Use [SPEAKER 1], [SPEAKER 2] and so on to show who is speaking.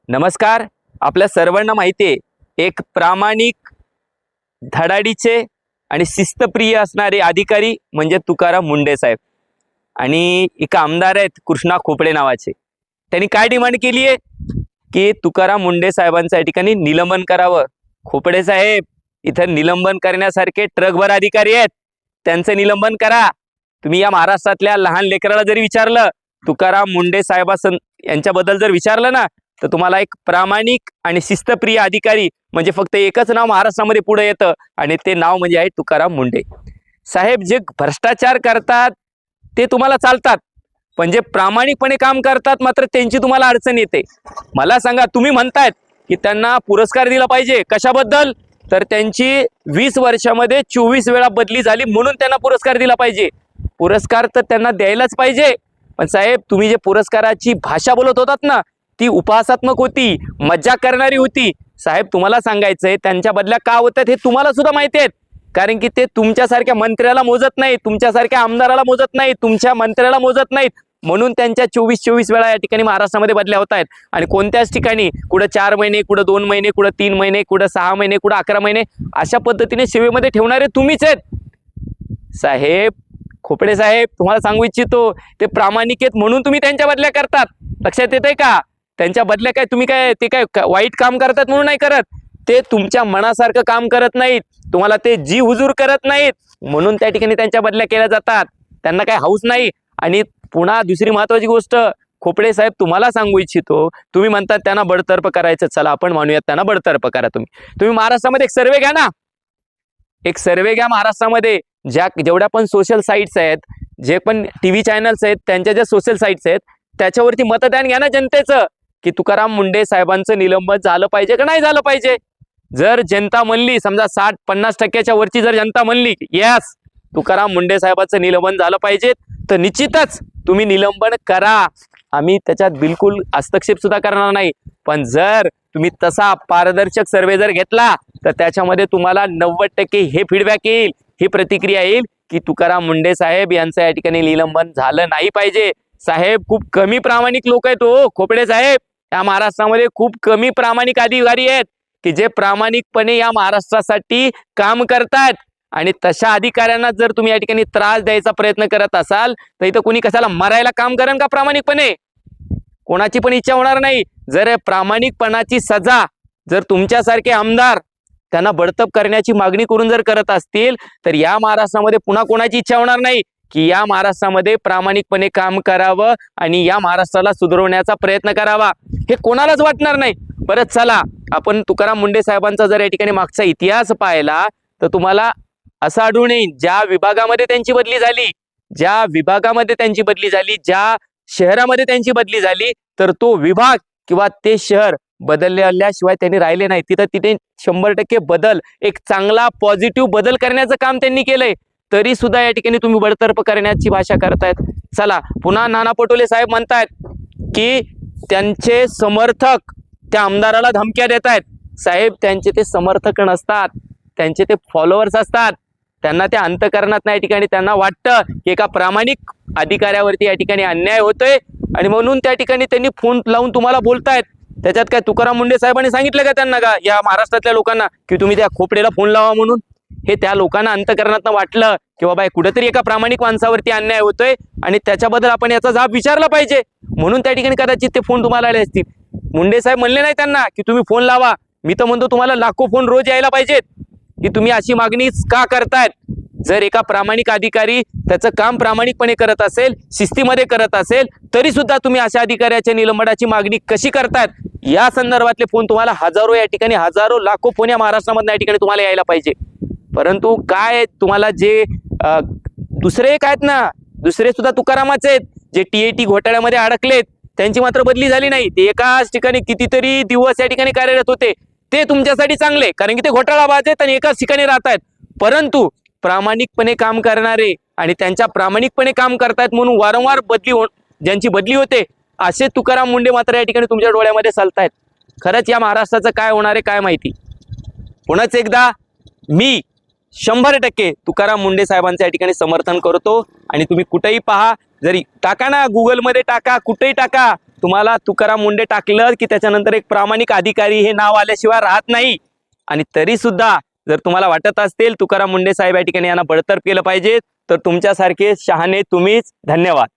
[SPEAKER 1] नमस्कार. आपल्या सर्वांना माहिती आहे एक प्रामाणिक, धडाडीचे आणि शिस्तप्रिय असणारे अधिकारी म्हणजे तुकाराम मुंडे साहेब. आणि एक आमदार आहेत कृष्णा खोपडे नावाचे. त्यांनी काय डिमांड केली आहे की तुकाराम मुंडे साहेबांच्या या ठिकाणी निलंबन करावं. खोपडे साहेब, इथं निलंबन करण्यासारखे ट्रकभर अधिकारी आहेत, त्यांचं निलंबन करा. तुम्ही या महाराष्ट्रातल्या लहान लेकराला जरी विचारलं, तुकाराम मुंडे यांच्याबद्दल जर विचारलं ना, तर तुम्हाला एक प्रामाणिक आणि शिस्तप्रिय अधिकारी म्हणजे फक्त एकच नाव महाराष्ट्रामध्ये पुढे येतं आणि ते नाव म्हणजे आहे तुकाराम मुंडे साहेब. जे भ्रष्टाचार करतात ते तुम्हाला चालतात, पण जे प्रामाणिकपणे काम करतात मात्र त्यांची तुम्हाला अडचण येते. मला सांगा, तुम्ही म्हणतायत की त्यांना पुरस्कार दिला पाहिजे, कशाबद्दल? तर त्यांची 20 वर्षामध्ये 24 वेळा बदली झाली म्हणून त्यांना पुरस्कार दिला पाहिजे. पुरस्कार तर त्यांना द्यायलाच पाहिजे. पण साहेब, तुम्ही जे पुरस्काराची भाषा बोलत होतात ना, ती उपहासात्मक होती, मज्जा करणारी होती. साहेब, तुम्हाला सांगायचंय त्यांच्या बदल्या का होतात हे तुम्हाला सुद्धा माहिती आहे. कारण की ते तुमच्यासारख्या मंत्र्याला मोजत नाही, तुमच्यासारख्या आमदाराला मोजत नाही, तुमच्या मंत्र्याला मोजत नाहीत, म्हणून त्यांच्या 24 वेळा या ठिकाणी महाराष्ट्रामध्ये बदल्या होत आहेत. आणि कोणत्याच ठिकाणी कुठं 4 महिने, कुठं 2 महिने, कुठं 3 महिने, कुठं 6 महिने, कुठं 11 महिने अशा पद्धतीने सेवेमध्ये ठेवणारे तुम्हीच आहेत. साहेब, खोपडे साहेब, तुम्हाला सांगू इच्छितो, ते प्रामाणिक आहेत म्हणून तुम्ही त्यांच्या बदल्या करतात. लक्षात येतंय का? त्यांच्या बदल्या काय तुम्ही ते काय वाईट काम करतात म्हणून नाही करत, ते तुमच्या मनासारखं काम करत नाहीत, तुम्हाला ते जी हुजूर करत नाहीत म्हणून त्या ठिकाणी त्यांच्या बदल्या केल्या जातात. त्यांना काय हौस नाही. आणि पुन्हा दुसरी महत्वाची गोष्ट, खोपडे साहेब, तुम्हाला सांगू इच्छितो, तुम्ही म्हणतात त्यांना बडतर्फ करायचं, चला आपण म्हणूयात त्यांना बडतर्फ करा. तुम्ही महाराष्ट्रामध्ये एक सर्वे घ्या ना, एक सर्वे घ्या महाराष्ट्रामध्ये. जेवढ्या पण सोशल साईट्स आहेत, जे पण टीव्ही चॅनल्स आहेत, त्यांच्या ज्या सोशल साईट्स आहेत, त्याच्यावरती मतदान घ्या ना जनतेचं, की तुकाराम मुंडे साहेबांचं निलंबन झालं पाहिजे का नाही झालं पाहिजे. जर जनता म्हणली, समजा 60-50% वरची जर जनता म्हणली यस तुकाराम मुंडे साहेबांचं निलंबन झालं पाहिजे, तर निश्चितच तुम्ही निलंबन करा. आम्ही त्याच्यात बिलकुल हस्तक्षेप सुद्धा करणार नाही. पण जर तुम्ही तसा पारदर्शक सर्वे जर घेतला, तर त्याच्यामध्ये तुम्हाला 90% हे फीडबॅक येईल, ही प्रतिक्रिया येईल की तुकाराम मुंडे साहेब यांचं या ठिकाणी निलंबन झालं नाही पाहिजे. साहेब, खूप कमी प्रामाणिक लोक आहेत हो खोपडे साहेब. या महाराष्ट्रामध्ये खूप कमी प्रामाणिक अधिकारी आहेत की जे प्रामाणिकपणे या महाराष्ट्रासाठी काम करतात. आणि तशा अधिकाऱ्यांना जर तुम्ही या ठिकाणी त्रास द्यायचा प्रयत्न करत असाल, तर इथं कोणी कशाला मरायला काम करेन का प्रामाणिकपणे? कोणाची पण इच्छा होणार नाही. जर प्रामाणिकपणाची सजा जर तुमच्यासारखे आमदार त्यांना बडतर्फ करण्याची मागणी करून जर करत असतील, तर या महाराष्ट्रामध्ये पुन्हा कोणाची इच्छा होणार नाही की या महाराष्ट्रामध्ये प्रामाणिकपणे काम करावं आणि या महाराष्ट्राला सुधारवण्याचा प्रयत्न करावा. हे कोणालाच वाटणार नाही. परत चला, आपण तुकाराम मुंडे साहेबांचा जर या ठिकाणी मागचा इतिहास पाहिला, तर तुम्हाला असं आढळून येईल, ज्या विभागामध्ये त्यांची बदली झाली, ज्या शहरामध्ये त्यांची बदली झाली, तर तो विभाग किंवा ते शहर बदलल्याशिवाय त्यांनी राहिले नाही. तिथे 100% बदल, एक चांगला पॉझिटिव्ह बदल करण्याचं काम त्यांनी केलंय. तरी सुद्धा या ठिकाणी तुम्ही बडतर्फ करण्याची भाषा करतायत. चला, पुन्हा नाना पटोले साहेब म्हणतायत की त्यांचे समर्थक त्या आमदाराला धमक्या देत आहेत. साहेब, त्यांचे ते समर्थक नसतात, त्यांचे ते फॉलोअर्स असतात. त्यांना त्या अंतःकरणात या ठिकाणी त्यांना वाटतं की एका प्रामाणिक अधिकाऱ्यावरती या ठिकाणी अन्याय होतोय आणि म्हणून त्या ठिकाणी त्यांनी फोन लावून तुम्हाला बोलतायत. त्याच्यात काय तुकाराम मुंडे साहेबांनी सांगितलं का त्यांना, का या महाराष्ट्रातल्या लोकांना, की तुम्ही त्या खोपडेला फोन लावा म्हणून? हे त्या लोकांना अंतःकरणात वाटलं की बाबा कुठेतरी एका प्रामाणिक माणसावरती अन्याय होतोय आणि त्याच्याबद्दल आपण याचा जाब विचारला पाहिजे, म्हणून त्या ठिकाणी कदाचित ते फोन तुम्हाला आले असतील. मुंडे साहेब म्हणले नाही त्यांना की तुम्ही फोन लावा. मी तर म्हणतो तुम्हाला लाखो फोन रोज यायला पाहिजेत की तुम्ही अशी मागणी का करतायत. जर एका प्रामाणिक अधिकारी त्याचं काम प्रामाणिकपणे करत असेल, शिस्तीमध्ये करत असेल, तरी सुद्धा तुम्ही अशा अधिकाऱ्याच्या निलंबनाची मागणी कशी करतायत, या संदर्भातले फोन तुम्हाला हजारो, या ठिकाणी हजारो लाखो फोन या महाराष्ट्रामध्ये या ठिकाणी तुम्हाला यायला पाहिजे. परंतु काय, तुम्हाला जे दुसरे आहेत ना, दुसरे सुद्धा तुकारामाचे आहेत, जे TAT घोटाळ्यामध्ये अडकलेत, त्यांची मात्र बदली झाली नाही. ते एकाच ठिकाणी कितीतरी दिवस या ठिकाणी कार्यरत होते. ते तुमच्यासाठी चांगले, कारण की ते घोटाळाबाज आहेत आणि एकाच ठिकाणी राहत आहेत. परंतु प्रामाणिकपणे काम करणारे आणि त्यांच्या प्रामाणिकपणे काम करतायत म्हणून वारंवार ज्यांची बदली होते, असे तुकाराम मुंडे मात्र या ठिकाणी तुमच्या डोळ्यामध्ये चालतायत. खरंच या महाराष्ट्राचं काय होणार आहे काय माहिती. पुन्हाच एकदा मी 100% तुकाराम मुंडे साहेबांचं या ठिकाणी समर्थन करतो. आणि तुम्ही कुठेही पहा, जरी टाका ना, गुगलमध्ये टाका, कुठेही टाका, तुम्हाला तुकाराम मुंडे टाकलं की त्याच्यानंतर एक प्रामाणिक अधिकारी हे नाव आल्याशिवाय राहत नाही. आणि तरी सुद्धा जर तुम्हाला वाटत असतील तुकाराम मुंडे साहेब या ठिकाणी यांना बडतर्फ केलं पाहिजे तर तुमच्यासारखे शहाणे तुम्हीच. धन्यवाद.